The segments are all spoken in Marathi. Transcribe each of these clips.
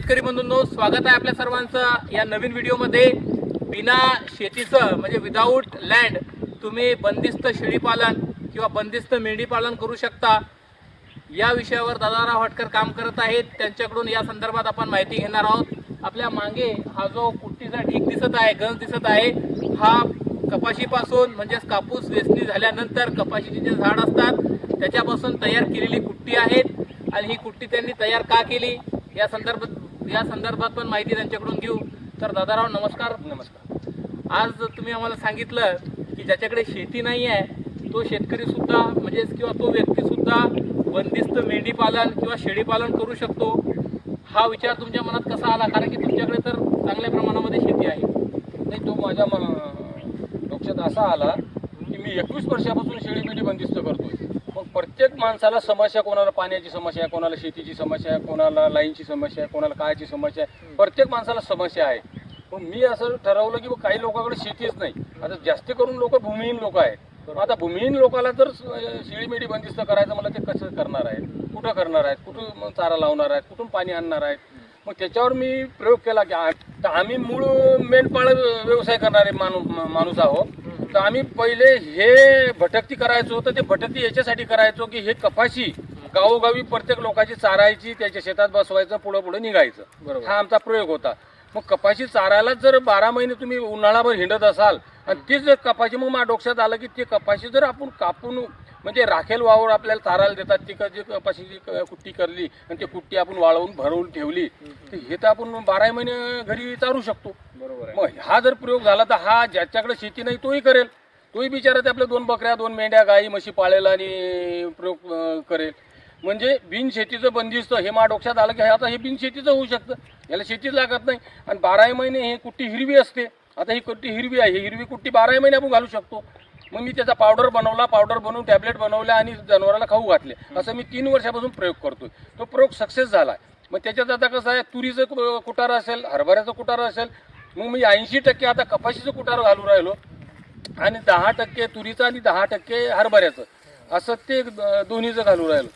शेतकरी बंधूंनो, स्वागत आहे आपल्या सर्वांचं या नवीन व्हिडिओमध्ये। बिना शेतीचं म्हणजे विदाऊट लँड तुम्ही बंदिस्त शेळीपालन किंवा बंदिस्त मेंढीपालन करू शकता या विषयावर दादाराव हटकर काम करत आहेत। त्यांच्याकडून या संदर्भात आपण माहिती घेणार आहोत। आपल्या मागे हा जो कुट्टीचा ढीग दिसत आहे, गंज दिसत आहे, हा कपाशीपासून म्हणजे कापूस वेचणी झाल्यानंतर कपाशीचे जे झाड असतात त्याच्यापासून तयार केलेली कुट्टी आहे। आणि ही कुट्टी त्यांनी तयार का केली या संदर्भात पण माहिती त्यांच्याकडून घेऊ। तर दादाराव नमस्कार। नमस्कार। आज तुम्ही आम्हाला सांगितलं की ज्याच्याकडे शेती नाही आहे तो शेतकरी सुद्धा म्हणजे किंवा तो व्यक्ती सुद्धा बंदिस्त मेंढीपालन किंवा शेळीपालन करू शकतो। हा विचार तुमच्या मनात कसा आला? कारण की तुमच्याकडे तर चांगल्या प्रमाणामध्ये शेती आहे। नाही, तो माझ्या डोक्यात असा आला की मी 21 वर्षापासून शेळी बंदिस्त करतोय। मग प्रत्येक माणसाला समस्या, कोणाला पाण्याची समस्या आहे, कोणाला शेतीची समस्या आहे, कोणाला लाईनची समस्या आहे, कोणाला कायची समस्या आहे, प्रत्येक माणसाला समस्या आहे। मग मी असं ठरवलं की काही लोकांकडे शेतीच नाही। आता जास्त करून लोक भूमिहीन लोक आहेत। आता भूमिहीन लोकांना जर शेळी बंदिस्त करायचं मला ते कसं करणार आहेत, कुठं करणार आहेत, कुठून चारा लावणार आहेत, कुठून पाणी आणणार आहेत। मग त्याच्यावर मी प्रयोग केला की आम्ही मूळ मेंढपाळ व्यवसाय करणारे माणूस आहोत। तर आम्ही पहिले हे भटकती करायचो, तर ते भटकती याच्यासाठी करायचो की हे कपाशी गावोगावी प्रत्येक लोकांची चारायची, त्याच्या शेतात बसवायचं, पुढं निघायचं। बरोबर, हा आमचा प्रयोग होता। मग कपाशी चारायला जर 12 महिने तुम्ही उन्हाळाभर हिंडत असाल आणि तीच जर कपाशी, मग माझ्या डोक्यात आलं की ते कपाशी जर आपण कापून म्हणजे राखेल वावर आपल्याला चारायला देतात, ती जी कपाशीची कुट्टी करली आणि ती कुट्टी आपण वाळवून भरवून ठेवली तर हे तर आपण 12 महिने घरी चारू शकतो। बरोबर। मग हा जर प्रयोग झाला तर हा ज्याच्याकडे शेती नाही तोही करेल, तोही बिचारा ते आपल्या 2 बकऱ्या 2 मेंढ्या गाई म्हशी पाळेल आणि प्रयोग करेल। म्हणजे बिनशेतीचं बंदिस्त हे माझ्या डोक्यात आलं की आता हे बिनशेतीचं होऊ शकतं, याला शेतीच लागत नाही। आणि 12 महिने ही कुट्टी हिरवी असते। आता ही कुट्टी हिरवी आहे, ही हिरवी कुट्टी 12 महिने आपण घालू शकतो। मग मी त्याचा पावडर बनवला, पावडर बनवून टॅबलेट बनवल्या आणि जनावराला खाऊ घातले। असं मी 3 वर्षापासून प्रयोग करतोय। तो प्रयोग सक्सेस झाला। मग त्याच्यात आता कसं आहे, तुरीचं कुटार असेल, हरभऱ्याचं कुटार असेल, मग मी 80% आता कपाशीचं कुटार घालू राहिलो आणि 10% तुरीचं आणि 10% हरभऱ्याचं, असं ते दोन्हीचं घालू राहिलो।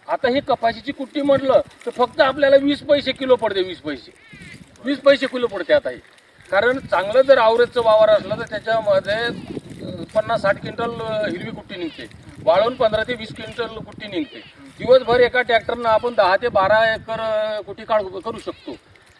आता ही कपाशीची कुट्टी म्हटलं तर फक्त आपल्याला 20 पैसे किलो पडते। 20 पैसे किलो पडते आता ही। कारण चांगलं जर आवरेजचं वावर असलं तर त्याच्यामध्ये 50-60 क्विंटल हिरवी कुट्टी निघते, वाळून 15 ते 20 क्विंटल कुट्टी निघते। दिवसभर एका ट्रॅक्टरनं आपण 10 ते 12 एकर कुट्टी करू शकतो।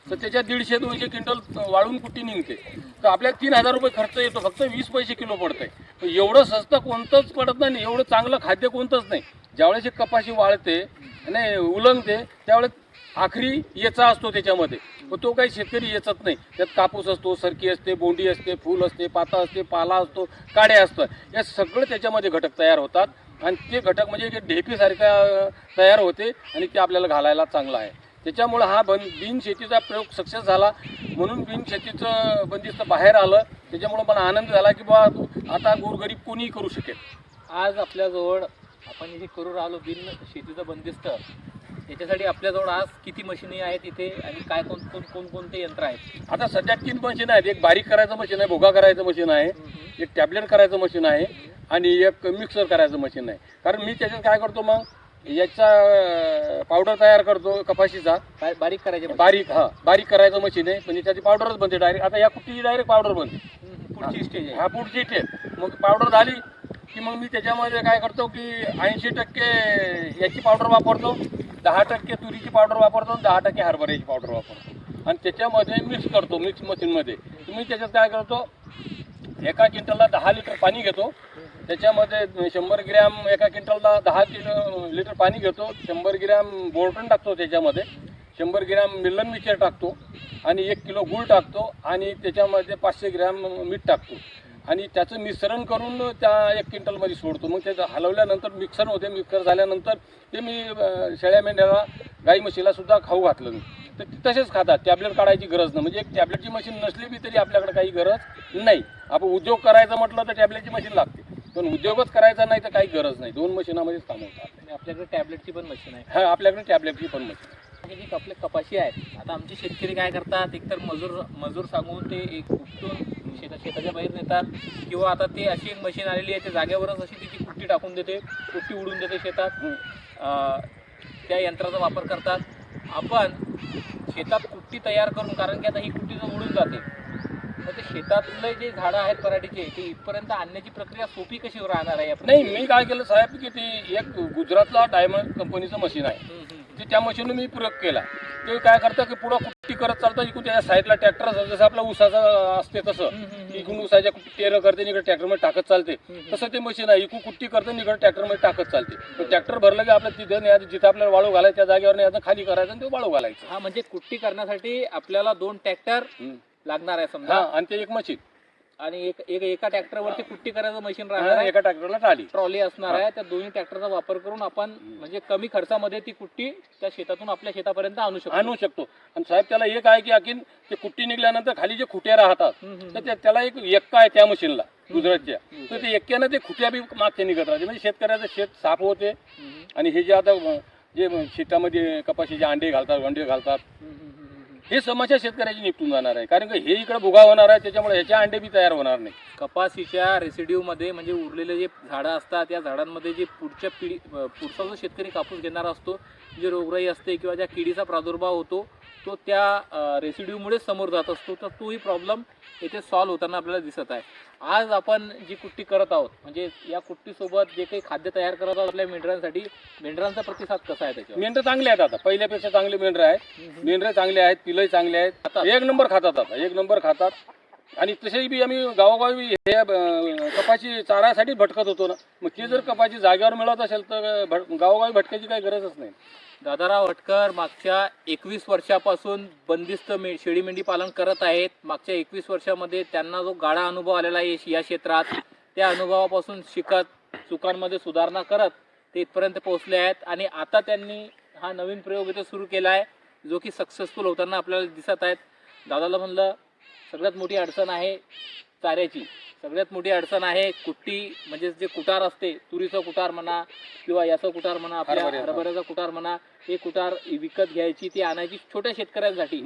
तर त्याच्यात 150-200 क्विंटल वाळून कुट्टी निघते। तर आपल्याला 3000 रुपये खर्च येतो, फक्त 20 पैसे किलो पडतंय। तर एवढं स्वस्त कोणतंच पडत नाही, एवढं चांगलं खाद्य कोणतंच नाही। ज्यावेळेस एक कपाशी वाळते आणि उलंगते त्यावेळेस आखरी येचा असतो त्याच्यामध्ये, मग तो काही शेतकरी येचत नाही। त्यात कापूस असतो, सरकी असते, बोंडी असते, फूल असते, पाता असते, पाला असतो, काड्या असतात, या सगळं त्याच्यामध्ये घटक तयार होतात। आणि ते घटक म्हणजे एक ढेपीसारखा तयार होते आणि ते आपल्याला घालायला चांगलं आहे। त्याच्यामुळं हा बिनशेतीचा प्रयोग सक्सेस झाला, म्हणून बिनशेतीचं बंदिस्त बाहेर आलं। त्याच्यामुळं मला आनंद झाला की बा आता गोरगरीब कोणीही करू शकेल। आज आपल्याजवळ आपण हे करू राहिलो बिन शेतीचं बंदिस्त, याच्यासाठी आपल्याजवळ आज किती मशिनी आहेत इथे आणि काय कोणते यंत्र आहेत? आता सध्या 3 मशीन आहेत। एक बारीक करायचं मशीन आहे, भोगा करायचं मशीन आहे, एक टॅबलेट करायचं मशीन आहे आणि एक मिक्सर करायचं मशीन आहे। कारण मी त्याच्यात काय करतो, मग याचा पावडर तयार करतो कपाशीचा। बारीक करायचे? बारीक करायचं मशीन आहे, म्हणजे त्याची पावडरच बनते डायरेक्ट। आता या कुट्टीची डायरेक्ट पावडर बनते, पुढची स्टेज आहे। हा पुढची स्टेज। मग पावडर झाली की मग मी त्याच्यामध्ये काय करतो की 80% याची पावडर वापरतो, 10% तुरीची पावडर वापरतो, 10% हरभऱ्याची पावडर वापरतो आणि त्याच्यामध्ये मिक्स करतो। मिक्स मशीनमध्ये तुम्ही त्याच्यात काय करतो, एका क्विंटलला 10 लिटर पाणी घेतो, त्याच्यामध्ये 100 ग्रॅम, एका क्विंटलला 10 लिटर पाणी घेतो, 100 ग्रॅम बोरटन टाकतो, त्याच्यामध्ये 100 ग्रॅम मिलन मिक्सर टाकतो आणि 1 किलो गूळ टाकतो आणि त्याच्यामध्ये 500 ग्रॅम मीठ टाकतो आणि त्याचं मिश्रण करून त्या 1 क्विंटलमध्ये सोडतो। मग त्याचं हलवल्यानंतर मिक्सर होते। मिक्सर झाल्यानंतर ते मी शेळ्या मेंढ्याला, गाई म्हशीला सुद्धा खाऊ घातलं मी, तर ते तसेच खातात। टॅबलेट काढायची गरज नाही, म्हणजे एक टॅबलेटची मशीन नसली बी तरी आपल्याकडे काही गरज नाही। आपण उद्योग करायचं म्हटलं तर टॅबलेटची मशीन लागते, पण उद्योगच करायचा नाही तर काही गरज नाही। 2 मशीनामध्येच काम होतात। आपल्याकडे टॅबलेटची पण मशीन आहे? हा, आपल्याकडे टॅबलेटची पण मशीन आहे। जी आपले कपाशी आहेत, आता आमचे शेतकरी काय करतात, एकतर मजूर सांगून ते एक उपटून शेताच्या बाहेर नेतात, किंवा आता ते अशी एक मशीन आलेली आहे, ते जागेवरच अशी तिची कुट्टी टाकून देते, कुट्टी उडून देते शेतात। त्या यंत्राचा वापर करतात। आपण शेतात कुट्टी तयार करून, कारण की आता ही कुट्टी जर उडून जाते तर ते शेतातले जे झाडं आहेत पराठीचे ते इथपर्यंत आणण्याची प्रक्रिया सोपी कशी राहणार आहे आपण? नाही, मी काय केलं साहेब की ते एक गुजरातला डायमंड कंपनीचं मशीन आहे, ते त्या मशीनने मी प्रयोग केला. ते काय करतं की पुढं कुट्टी करत चालतं, इकडून त्याच्या साईडला ट्रॅक्टर असतं, जसं आपलं ऊसाचं असते तसं इकडून ऊसाच्या टेरं करते, इकडे ट्रॅक्टरमध्ये टाकत चालते. तसं ते मशीन आहे, इकडून कुट्टी करते, इकडे ट्रॅक्टरमध्ये टाकत चालते. ट्रॅक्टर भरलं की आपलं तिथे न्यायचं, जिथं आपल्याला वाळू घालायचं त्या जागेवर न्यायचं, खाली करायचं आणि ते वाळू घालायचं. हा, म्हणजे कुट्टी करण्यासाठी आपल्याला 2 ट्रॅक्टर लागणार आहे हा, समजा, आणि ते एक मशीन आणि एका ट्रॅक्टरवरती कुट्टी करायचं मशीन राहणार आहे, एका ट्रॅक्टरला टाली ट्रॉली असणार आहे. त्या दोन्ही ट्रॅक्टरचा वापर करून आपण म्हणजे कमी खर्चामध्ये ती कुट्टी त्या शेतातून आपल्या शेतापर्यंत आणू शकतो. आणि साहेब त्याला एक आहे की आणखीन ते कुट्टी निघल्यानंतर खाली जे खुट्या राहतात तर त्याला एक एक्का आहे त्या मशीनला गुजरातच्या, तर ते एक्क्यानं ते खुट्या बी मागच्या निघत राहते, म्हणजे शेतकऱ्याचं शेत साफ होते. आणि हे जे आता जे शेतामध्ये कपाशीचे अंडे घालतात हे समस्या शेतकऱ्याची निपटून जाणार आहे, कारण की हे इकडे भुगा होणार आहे, त्याच्यामुळे ह्याचे अंडे बी तयार होणार नाही. कपाशीच्या रेसिड्यू मध्ये म्हणजे उरलेले जे झाडं असतात, या झाडांमध्ये जे पुढचा जो शेतकरी कापूस घेणारा असतो, जे रोगराई असते किंवा ज्या किडीचा प्रादुर्भाव होतो तो त्या रेसिड्यूमुळे समोर जात असतो, तर तोही प्रॉब्लेम येथे सॉल्व्ह होताना आपल्याला दिसत आहे. आज आपण जी कुट्टी करत आहोत, म्हणजे या कुट्टीसोबत जे काही खाद्य तयार करत आहोत आपल्या मेंढरांसाठी, मेंढरांचा प्रतिसाद कसा आहे त्याच्यावर? मेंढरं चांगले आहेत, आता पहिल्यापेक्षा चांगले मेंढरं आहेत, मेंढरं चांगले आहेत, पिलंही चांगले आहेत, एक नंबर खातात, आता एक नंबर खातात. आणि तसेही बी आम्ही गावोगावी हे कपाशी चारासाठी भटकत होतो ना, मग ते जर कपाशी जागेवर मिळत असेल तर गावोगावी भटकायची काही गरजच नाही. दादाराव हटकर मागच्या 21 वर्षापासून बंदिस्त शेळी मेंढी पालन करत आहेत. मागच्या 21 वर्षामध्ये त्यांना जो गाढा अनुभव आलेला आहे या क्षेत्रात, त्या अनुभवापासून शिकत चुकांमध्ये सुधारणा करत ते इथपर्यंत पोहोचले आहेत. आणि आता त्यांनी हा नवीन प्रयोग इथे सुरू केला आहे, जो की सक्सेसफुल होताना आपल्याला दिसत आहेत. दादाला म्हणलं सगळ्यात मोठी अडचण आहे चाऱ्याची, सगळ्यात मोठी अडचण आहे कुट्टी, म्हणजे जे कुटार असते, तुरीचं कुटार म्हणा किंवा याचं कुटार म्हणा, आपल्या हरभऱ्याचा कुटार म्हणा, हे कुटार विकत घ्यायची, ती आणायची छोट्या शेतकऱ्यांसाठी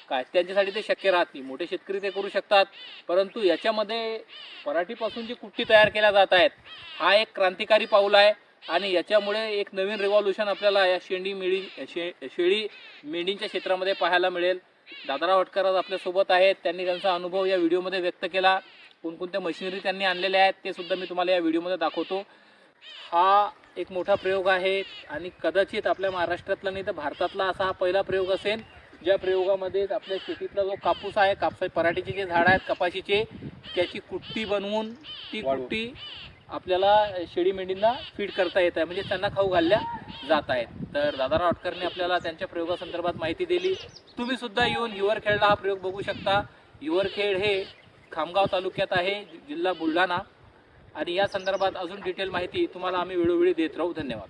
काय त्यांच्यासाठी ते शक्य राहत नाही. मोठे शेतकरी ते करू शकतात, परंतु याच्यामध्ये पराठीपासून जी कुट्टी तयार केल्या जात आहेत हा एक क्रांतिकारी पाऊल आहे. आणि याच्यामुळे एक नवीन रिव्हॉल्युशन आपल्याला या शेळी मेंढींच्या क्षेत्रामध्ये पाहायला मिळेल. दादाराव हटकर आज आपल्यासोबत आहेत, त्यांनी त्यांचा अनुभव या व्हिडिओमध्ये व्यक्त केला. कोणकोणत्या मशिनरी त्यांनी आणलेल्या आहेत ते सुद्धा मी तुम्हाला या व्हिडिओमध्ये दाखवतो. हा एक मोठा प्रयोग आहे आणि कदाचित आपल्या महाराष्ट्रातला नाही तर भारतातला असा हा पहिला प्रयोग असेल, ज्या प्रयोगामध्ये आपल्या शेतीतला जो कापूस आहे, पराठीचे जे झाड आहेत कपाशीचे, त्याची कुट्टी बनवून ती कुट्टी आपल्याला शेळी मेंढींना फीड करता येत आहे, म्हणजे त्यांना खाऊ घालल्या जात आहेत. तर दादाराव हटकरने आपल्याला त्यांच्या प्रयोगासंदर्भात माहिती दिली. तुम्ही सुद्धा येऊन हिवरखेडला हा प्रयोग बघू शकता. हिवरखेड हे खामगाव तालुक्यात आहे, जिल्हा बुलढाणा. आणि या संदर्भात अजून डिटेल माहिती तुम्हाला आम्ही वेळोवेळी देत राहू. धन्यवाद.